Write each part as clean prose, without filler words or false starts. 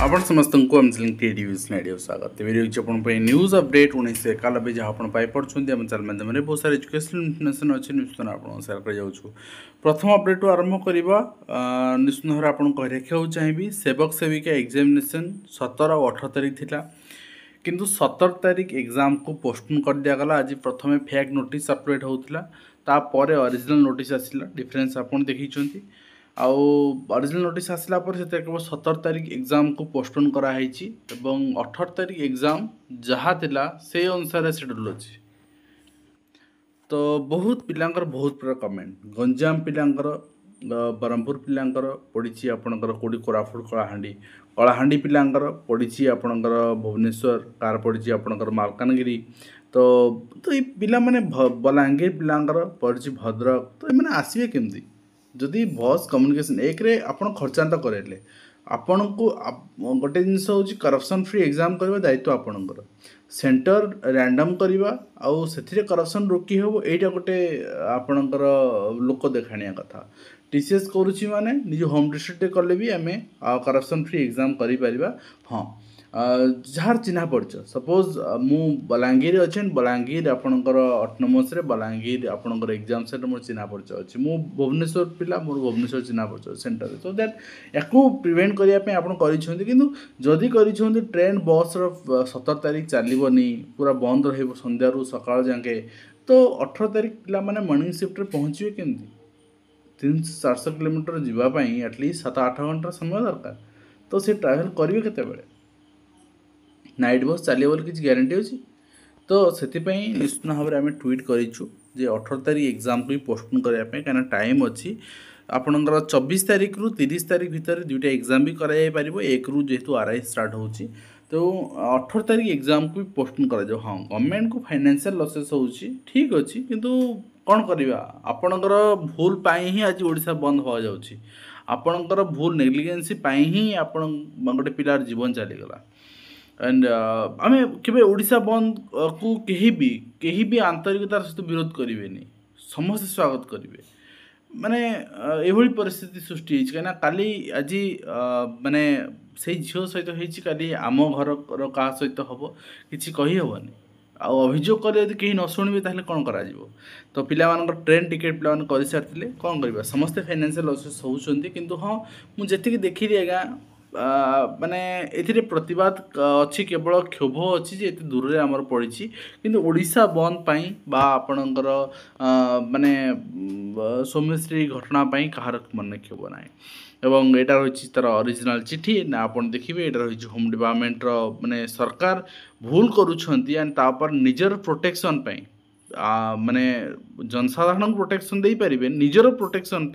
आपण समस्त को हम क्रिएटिव स्नाइडियो स्वागत तेरे अपन न्यूज अपडेट 1991 जहाँ आप पाइपे आम चैनल माध्यम बहुत सारे एजुकेशनल इनफर्मेशन अच्छी निश्चित आप सेयार कर प्रथम अपडेट आरंभ करवा निश्चित भाव आपको कही रखा चाहिए सेवक सेविका एग्जामिनेशन 17 और 18 तारीख थिला किंतु 17 तारीख एग्जाम को पोस्टपोन कर दिगला। आज प्रथम फेक नोटिस अपडेट होता तापर ओरिजिनल नोटिस आसला डिफरेन्स आप देखी आउ ओरिजिनल नोटिस आसला पर से केवल 17 तारीख एग्जाम को पोस्टपोन कराई 18 तारीख एग्जाम जहाँ थिला से अनुसार शेड्यूल अच्छी। तो बहुत पिलांकर बहुत प्रकार कमेंट गंजाम पिलांकर ब्रह्मपुर पिलांकर पड़ी आपणकर कौटी कोरापुट कलाहांडी कलाहांडी पिलांकर पड़ी आपणकर भुवनेश्वर कार पड़ी आपणकर मालकानगिरी तो ये पिला माने बलांगीर पिलांकर पड़ी भद्रक तो ये आसवे केमती जदि बस कम्युनिकेशन एक रे आपण खर्चांत करेले आपण को गोटे जिनस हूँ करप्शन फ्री एग्जाम करवा दायित्व आपणकर सेंटर रैंडम करवा आउ से करप्शन रोकी हे यहाँ गोटे आपणकर लोक देखाणिया कथा टीसीएस करुच्ची माने निज होम डिस्ट्रिक्ट कले भी आम करप्शन फ्री एग्जाम कर हाँ जार चिन्हा परिचय सपोज मु बलांगीर अच्छे बलांगीर आपणकर ऑटोनोमस रे बलांगीर आपणकर एग्जाम सेंटर मोर चिन्हा परिचय अच्छी मु भुवनेश्वर पिला मोर भुवनेश्वर चिन्हा परिचय सेंटर सो दैट याकू प्रिवेंट करने आपण किंतु जदि कर ट्रेन बस 17 तारीख चलनी पूरा बंद रही संध्यारू सकाळ जाके तो 18 तारीख पिला माने मॉर्निंग शिफ्ट रे पहुँचे केमती 300-400 किलोमीटर जीवाई एटलिस्ट 7-8 घंटा समय दरकार तो से ट्रावेल करेंगे केते नाइट बस चलिए बोली किसी ग्यारंटी अच्छी तो से निश्चित भाव में आम ट्वीट करूँ जे 18 तारीख एग्जाम को भी पोस्टपोन करने कहीं टाइम अच्छी आपणकर 24 तारीख रु 30 तारीख भितर दुईटा एग्जाम भी कर एक रु जेहेतु आरआई स्टार्ट होची तो 18 तारीख एग्जाम को भी पोस्टपोन कर हाँ गवर्नमेंट को फाइनेंशियल लसेस हो ठीक अच्छी किंतु कौन करवा आपणकर भूल ही आज ओडिशा बंद हो जाऊँगी आपणकर भूल नेग्लिजेंसी ही आपण गोटे पिलार जीवन चलीगला एंड आम के ओडिशा बंद को कहीं भी आंतरिकतार सहित विरोध करेंगे समस्त स्वागत करेंगे माने एभली परिस्थिति सृष्टि कहीं काली आज माने से झील सहित होती आम घर क्या सहित हम कि कहीहबनी अभियोग कर कहीं न शुणे ताहले कौन करा तो पिला ट्रेन टिकेट पिला कर सारी कौन करवा समस्ते फाइनेंशियल लसेस होती किंतु हाँ मुझे देखी आज्ञा माने ए प्रतिवाद अच्छी केवल क्षोभ अच्छी जे एत दूर आमर पड़ी किंतु ओडिशा बंद पाई बा आपणकर माने सौम्यश्री घटना पाई कहार मन क्षोभ ना एवं यहाँ रही तार ओरिजिनल चिठी ना आप देखिए यहाँ रही होम डिपार्टमेंट माने सरकार भूल करुँच एंड तापर निजर प्रोटेक्शन पाई माने जनसाधारण प्रोटेक्शन दे पारे निजर प्रोटेक्शन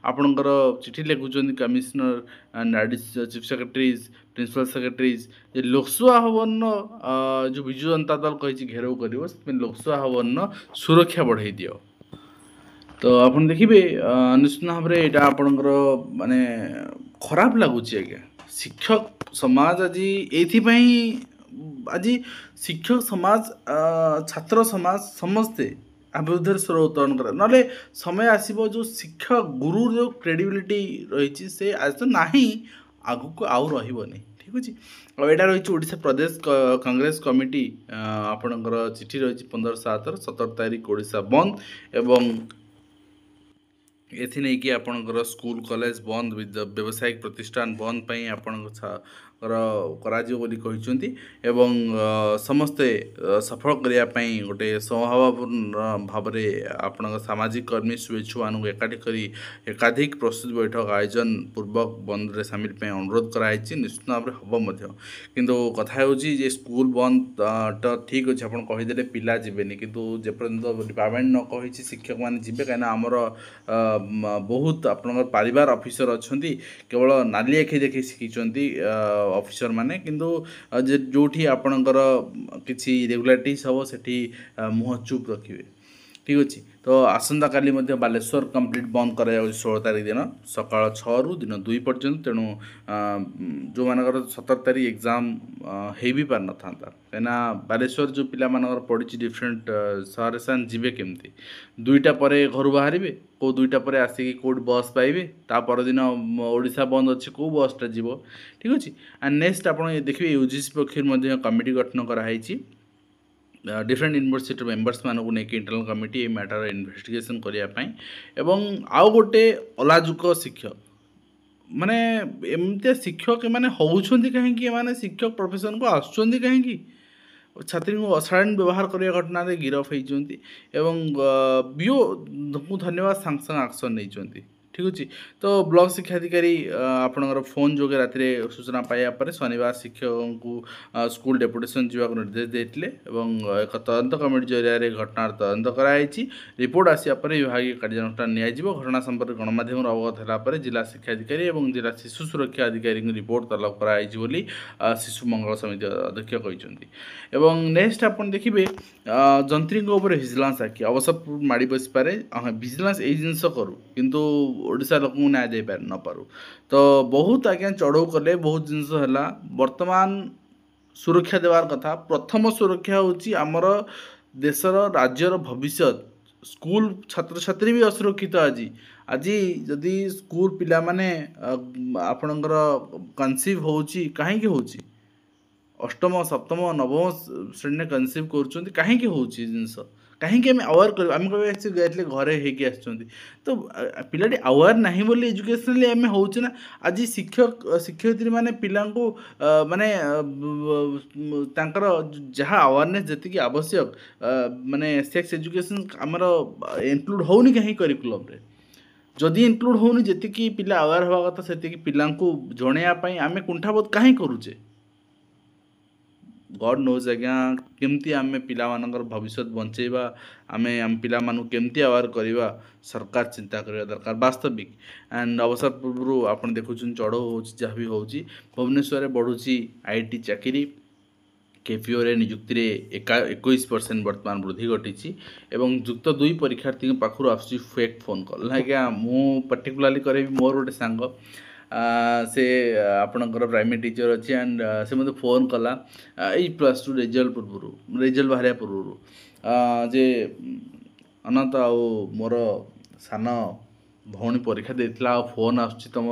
आपणकर चिठी लिखुं commissioner and chief secretaries principal secretaries Lok Sabha Bhavan जो विजु जनता दल कही घेराव कर लोकसभा भवन सुरक्षा बढ़ाई दियो तो आप देखिए निश्चित भाव में यहाँ आपणकर माने खराब लगुच आज्ञा शिक्षक समाज आज ये आज शिक्षक समाज छात्र समाज समस्ते विरुद्ध स्वर उत्तोलन कर ना समय आसो जो शिक्षक गुरु जो क्रेडिबिलिटी रही से आज तो ना आग को आउ रही ठीक अच्छे और यहाँ रही ओडिशा प्रदेश कांग्रेस कमिटी आपणकर चिठी रही 15/7 17 तारीख ओडिशा बंद एवं एथि नहीं कि आपणकर स्कूल कॉलेज बंद व्यावसायिक प्रतिष्ठान बंद पाई आपण बोली कहते एवं समस्ते सफल करने गोटे स्वभावपूर्ण भाव में आपण सामाजिक कर्मी शुभेच्छु मान एकाठी करी एकाधिक प्रस्तुत बैठक आयोजन पूर्वक बंद रे सामिल पे अनुरोध कराई निश्चित भाव में हम किंतु कथा हो स्कूल बंद तो ठीक अच्छे आप कहीदे पिला जीवेनि किंतु जेपर्यंत डिपार्टमेंट न कही शिक्षक मैंने जीवे कहीं आमर बहुत आपनकर परिवार ऑफिसर अच्छा केवल नाली आखि देखी शिखी ऑफिसर माने किंतु जोठी आपणकर किसी इरेगुलारिटीज हम सेठी मुँह चुप रखिए ठीक अच्छे तो आसंता काली बालेश्वर कंप्लीट बंद कर 16 तारीख दिन सकाल 6 रु दिन 2 पर्यंत तेणु जो मानकर 17 तारीख एग्जाम हो भी पार न था कहीं बालेश्वर जो पिला पड़ी डिफरेन्ट सहर से जीवे केमती 2टा पर घर बाहर कौ 2टा पर आसिक कौट बस पाइबे ता परदिन ओडिशा बंद अच्छे कौ बसटा जीव ठीक अच्छे एंड नेक्स्ट आप देखिए यूजीसी पक्ष कमिटी गठन कराई डिफरेन्ट यूनिवर्सिटी मेंबर्स मानक नहीं इंटरनल कमिटी ये मैटर इन्वेस्टिगेशन करने एवं आउ गोटे अलाजुक शिक्षक माने एमती शिक्षक मैंने होउछंती कहीं माने शिक्षक प्रोफेशन को आसुचंती कहीं छात्री को अशालीन व्यवहार करने घटना गिरफ होती बीओ को धन्यवाद सांग सांग एक्शन नहीं ठीक अच्छे तो ब्लॉक शिक्षाधिकारी आपणकर फोन जोगे राति सूचना पाइबा शनिवार शिक्षक को स्कूल डेपुटेशन जावाक निर्देश देते एक तदंत कमिटी जरिए घटनार तदंत कराई रिपोर्ट आसा विभाग कार्यानुष्ठान नियाजिबो घटना संपर्क गणमाध्यम अवगत होगापर जिला शिक्षाधिकारी और जिला शिशु सुरक्षा अधिकारी रिपोर्ट तलब कराई शिशु मंगल समिति अध्यक्ष कहते नेक्स्ट आप देखिए जंत्री भिजिलांस आखि अवसर माड़ी बस पारे भिजिलांस यही जिनस करूँ किंतु ओडिशा लोक न्याय दे पार न पारू तो बहुत आज्ञा चढ़ऊ कले बहुत जिनस है वर्तमान सुरक्षा देवार कथा प्रथम सुरक्षा होची आमर देशर राज्यर भविष्य स्कूल छात्र छात्री भी असुरक्षित आज आज जदि स्कूल पिला माने आपणकर कनसीव होची कहीं होची अष्टम सप्तम नवम श्रेणी कनसीव कर कहीं जिनस कहीं आम अवेयर कर आम कह घरे होगी तो पिलाटी अवेयर ना बोली एजुकेशनली आम होना आज शिक्षक शिक्षयित्री मैंने पिला माने जहाँ अवेयरनेस जी आवश्यक माने सेक्स एजुकेशन आमर इनक्लूड होनी कहीं करिकुलम रे जदि इनक्लूड होनी जी पिला अवेयर हवा कथा से पिला जनवाई आम कुंठाबोध कहीं करुचे गॉड नोज आज्ञा केमती आम पिला भविष्य बंचेबा आम आम पिला केमती अवेयर करवा सरकार चिंता करवा दरकार वास्तविक एंड अवसर पूर्व आप देखुं चढ़ऊ हो जहाँ भी हो भुवनेश्वर बढ़ुची आईटी चाकरी केपीओ रे नियुक्ति रे 21% वर्तमान वृद्धि घटी एवं युक्त 2 परीक्षार्थी पाखु आसुची फेक फोन कॉल आज्ञा मु पर्टिकुलाली करे मोर गोटे सांग से आपणकर प्राइमेरी टीचर अच्छी एंड से मतलब फोन कला यही +2 रिजल्ट पूर्व रिजल्ट बाहर पूर्व जे अनंत आ मोर सान भौणी परीक्षा देता फोन आसुची तुम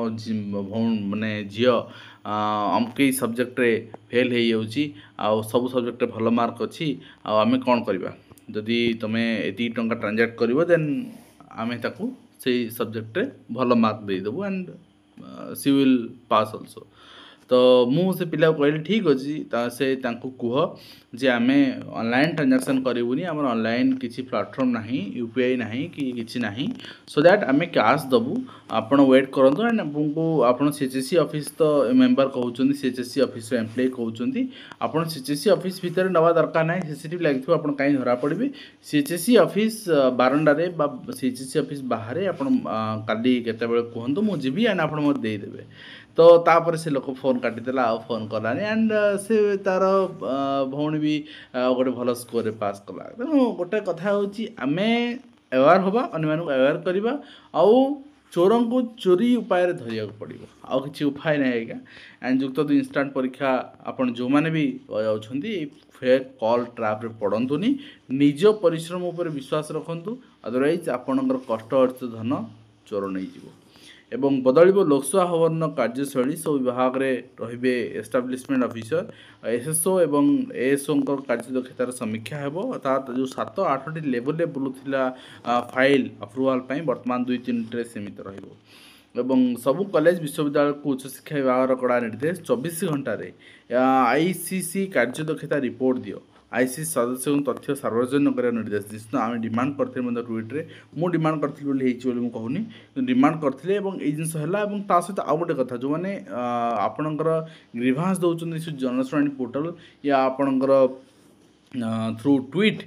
माने झी अमकई सब्जेक्ट रे फेल हो सब सब्जेक्ट भल मार्क अच्छी आम कौन करवा जदि तुम्हें एति टंका ट्रांजाक्ट कर देन आम ताकू से सब्जेक्ट रे भल मार्क देदेबू and she will pass also तो मु से पिला कहली ठीक अच्छी से कह जे आम ऑनलाइन ट्रांजैक्शन करूनी आम ऑनलाइन किसी प्लेटफॉर्म ना यूपीआई ना कि किसी ना सो दैट आम कैश दबू आप वेट करूँ एंड आपको आप सीएचएससी ऑफिस तो मेंबर कहते सीएचएससी ऑफिस एम्प्लॉय कहते आप सीएचएससी ऑफिस भितर नवा दरकार ना सीसीटीवी लगे आप कहीं धरा पड़े सीएचएससी ऑफिस बारंडारे सीएचएससी ऑफिस बाहर आप काली केत कहतु मुझे एंड आप देदेवे तो तापर से लोक फोन काटिदेला आ फोन कलानी एंड से तार भौणी भी गोटे भल स्कोर पास कला तेणु गोटे कथा आम अवेयर हवा अन्य अवेयर करवा आउ चोर को चोरी उपाय धरिया पड़ो आउ कि उपाय ना आज्ञा एंड युक्त 2 इंस्टांट परीक्षा आपन जो मैंने भी जाऊँगी फेक कॉल ट्राप पड़तुनि निज परिश्रम उपर विश्वास रखु अदरवाइज आपणकर कष्ट अर्जित धन चोर नहीं जीवो एवं बदल लोकसभा भवन कार्यशैली सब विभाग रे रहिबे एस्टाब्लिशमेंट ऑफिसर एसएसओ एवं एएसओ कार्यदक्षतार समीक्षा हेबो अर्थात जो 7-8 लेवल बुलूला फाइल अप्रूवाल पाई वर्तमान 2-3 सीमित रहिबो एवं सबु कॉलेज विश्वविद्यालय को उच्च शिक्षा विभाग कड़ा निर्देश 24 घंटा आईसीसी कार्यदक्षता रिपोर्ट दियो आईसीसी सदस्य तथ्य सार्वजनिक करने निर्देश दिस आम डिमांड करते ट्विट्रे मुझे डिमांड करी कहूनी डिमांड करते ये जिनस है सहित आउ गोटे कथा जो मैंने आपणकर ग्रीभांस दौरान जनशुणाणी पोर्टाल या आपणकर थ्रू ट्वीट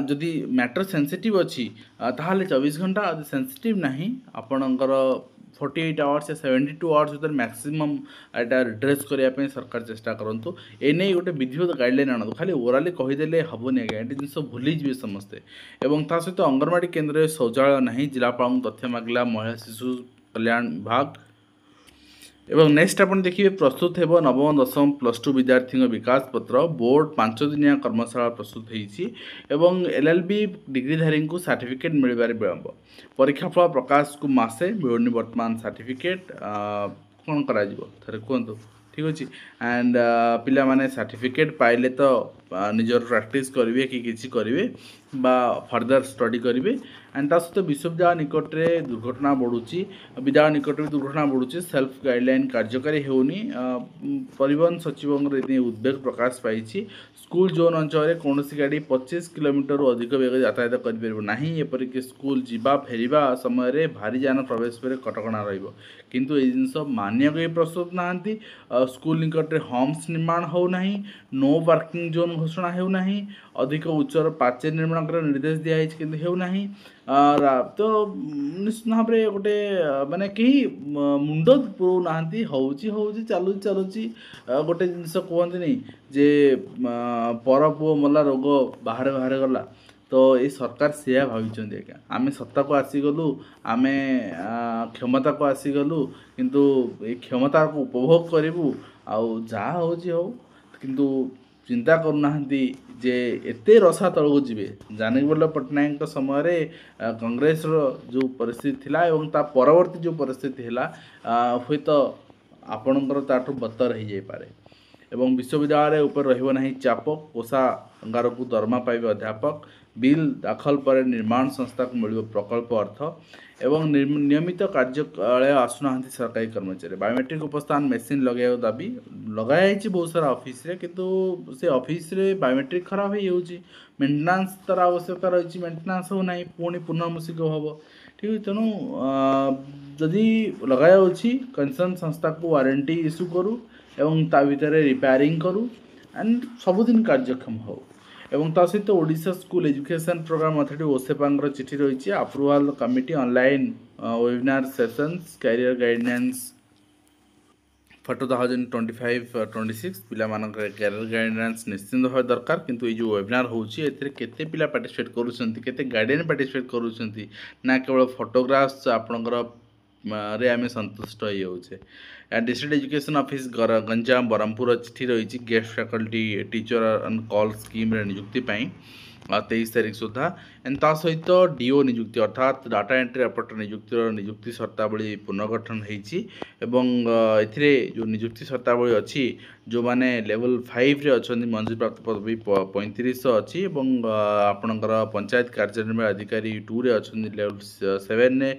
जदि मैटर सेंसिटिव अच्छी ताहले 24 घंटा सेंसिटिव ना आपणकर 48 आवर्स या 72 आवर्स भर मैक्सिमम एटा रिड्रेस करने सरकार चेष्टा करूँ एने गोटे विधिवत गाइडलाइन आनतु खाली ओराली कहीदेले हेनी आज्ञा ये जिन भूलीजे समस्ते और ता सहित अंगनवाड़ी केन्द्र में शौचालय नहीं जिलापाल तथ्य मागिला महिला शिशु कल्याण विभाग। एवं नेक्स्ट आप देखिए प्रस्तुत हो नवम दशम +2 विद्यार्थी विकास पत्र बोर्ड 5 दिनिया कर्मशाला प्रस्तुत होती LLB डिग्रीधारी को सर्टिफिकेट मिलबार विलंब परीक्षाफल प्रकाश को मासे मिलूनी वर्तमान सर्टिफिकेट कौन कर कहतु ठीक अच्छे एंड पिला माने सर्टिफिकेट पाइले तो निजर प्रैक्टिस करेंगे कि किसी करेंगे बा फर्दर स्टडी करेंगे एंड ता सहित विश्वविद्यालय निकट में दुर्घटना बढ़ुची विद्यालय निकट में दुर्घटना बढ़ुची सेल्फ गाइडलाइन कार्यकारी होनी परिवहन सचिव उद्वेग प्रकाश पाई स्कूल जोन अंचल कौन गाड़ी 25 किलोमीटर अधिक वेग यातायात करपरिक स्कूल जीवा फेरिया समय भारी यान प्रवेश पर कटकणा किंतु ये जिनस मानिया प्रस्तुत नहांती स्कूल निकट में होम्स निर्माण होना नो पार्किंग जोन घोषणा होना अधिक उच्चर पाचेर निर्माण कर निर्देश दिखाई कि होना तो निश्चित भाव में गोटे माने कहीं मुंड पुरौ ना हूँ चलु चलुची गोटे जिनस कहते जे पर पुओ मला रोग बाहर बाहर गला तो ये सरकार से भाई आज्ञा आम सत्ता को आसीगलु आम क्षमता को आसीगलु किंतु ये क्षमता को उपभोग करूँ आउ जहाँ हो किंतु चिंता करना जे एते रसा तलू जी जानकी वल्लभ पट्टनायक समय कांग्रेस जो परिस्थिति थिला एवं ता परवर्ती जो परिस्थिति है हुए तो आपणकर ताठू बतर हो जाए एवं विश्वविद्यालय ऊपर रहिबो नहीं चाप कोषागार को दरमा पाइबे अध्यापक बिल दाखल पर निर्माण संस्था को मिल प्रकल्प अर्थ एवं नियमित कार्यालय आसुना सरकारी कर्मचारी बायोमेट्रिक उपस्थान मेसीन लगे दाबी लगाई बहुत सारा ऑफिस रे किंतु से ऑफिस रे बायोमेट्रिक खराब हो मेन्टेनांस तार आवश्यकता रही मेन्टेनांस हो ना पुणी पुनर्मुसिक हम ठीक है तेणु जदि लगाई कंसर्न संस्था को वारंटी इश्यू करूँ एवं ता भितर रिपेयरिंग करूँ एंड सबुदिन कार्यक्षम हो एवं ता सहित Odisha school education program authority ओसेपांगर चिठी रही approval committee online webinar sessions career guidance for 2025-26 पिला कैरियर गाइडेंस निश्चिंत भाव दरकार किंतु ये जो वेबिनार होची केते पिला पार्टिसिपेट करूछंती केते गार्डियन पार्टिसिपेट करूछंती ना केवल फोटोग्राफ्स आपणकर रे आम संतुष्ट होचे district education office Ganjam Berhampur चिठी रही guest faculty teacher on call scheme रे नियुक्ति 23 तारीख सुधा एंड ता सहित डीओ नियुक्ति अर्थात डाटा एंट्री ऑपरेटर नियुक्ति शर्तावली पुनर्गठन होती जो नियुक्ति शर्तावली अच्छी जो माने लेवल 5 रे अच्छा मंजूरी प्राप्त पदवी 3500 अच्छी आपणकर पंचायत कार्यनिर्वाही अधिकारी 2 रे अच्छा लेवल 7 ने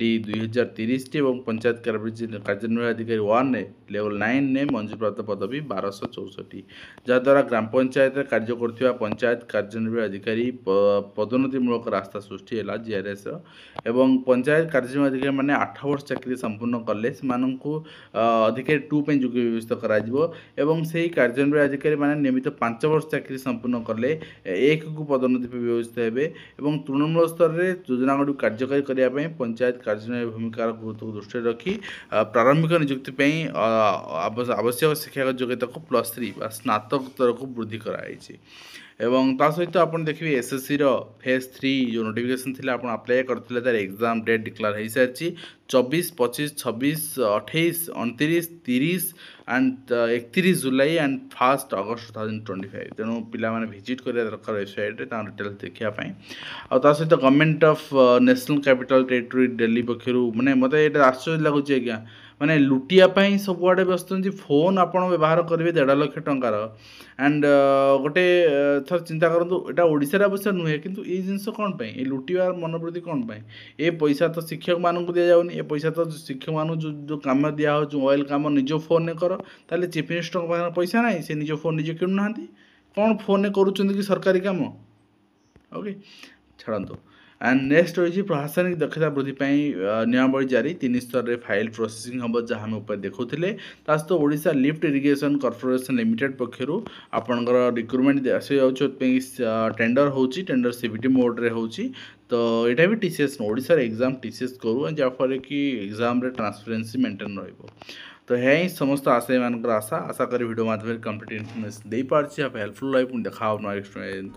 2030 टी और पंचायत कार्यनिर्वाही अधिकारी 1 ने लेवल 9 ने मंजूरी प्राप्त पदवी 1264 जहाद्वारा ग्राम पंचायत कार्य कर पंचायत कार्यनिर्वाही अधिकारी पदोन्नतिमूलक रास्ता सृष्टि है जीआरएस एवं पंचायत कार्यनिर्वाही अधिकारी मैंने 8 वर्ष चाकरी संपूर्ण कले से अधिकारी 2 पे योग्य व्यवस्था करा एवं से कार्यनिर्वाही अधिकारी मैंने नियमित 5 वर्ष चाकरी संपूर्ण कले 1 को पदोन्नति व्यवस्था हे एवं तृणमूल स्तर में योजना गुड़ी कार्यकारी करने पंचायत कार्यनिर्वाही भूमिकार गुरुत्व को दृष्टि रखी प्रारंभिक नियुक्ति आवश्यक शिक्षागत योग्यता को +3 स्नातक स्तर को वृद्धि कराई एवं ता सहित आप देखिए एसएससी फेज 3 जो नोटिफिकेशन थी आप अप्लाई करते तार एग्जाम डेट डिक्लेयर हो सारी 24, 25, 26, 28, 29, 30 एंड 31 जुलाई एंड 1 अगस्त 2025 तेणु पाने भिजिट करा दरकार वेबसाइट डिटेल्स देखापी आ सहित government of national capital territory Delhi पक्षर मैंने मत आश्चर्य लगुच आज्ञा माने लुटियापाई सबुआड़े व्यस्त फोन आप व्यवहार करेंगे 1.5 लाख टंकार एंड गोटे थर चिंता करूँ यहाँ ओडिशार अवश्य नुहे किंतु ये जिनस कौन पाई ये लुटिवार मनोवृत्ति कौन पाई ये पैसा तो शिक्षक मानक दि जाऊनी ये पैसा तो शिक्षक मान जो कम दिया हो ऑयल कम निज फोन ने कर ताले चीफ मिनिस्टर पैसा ना से निज फोन निजे किणुना कौन फोन करुँच कि सरकारी कम ओके छाड़ू एंड नेक्स्ट रही प्रशासनिक दक्षता वृद्धि नियमावली जारी 3 स्तर में फाइल प्रोसेसिंग हम जहाँ आम ऊपर देखुले सहित Odisha lift irrigation corporation limited पक्षर आपणकर रिक्रुटमेंट आसी टेंडर होची टेंडर सीबीटी मोड रे होची तो यहाँ भी टीसीएस ओडिशा एग्जाम टीसीएस करूँ जहाँफल कि एग्जाम ट्रांसपेरेन्सी मेंटेन रहिबो। तो यही समस्त आशा मान आशा आशा करी वीडियो माध्यम कंप्लीट इनफॉरमेशन दे पार्टी हेल्पफुल रही देखा नेक्स्ट।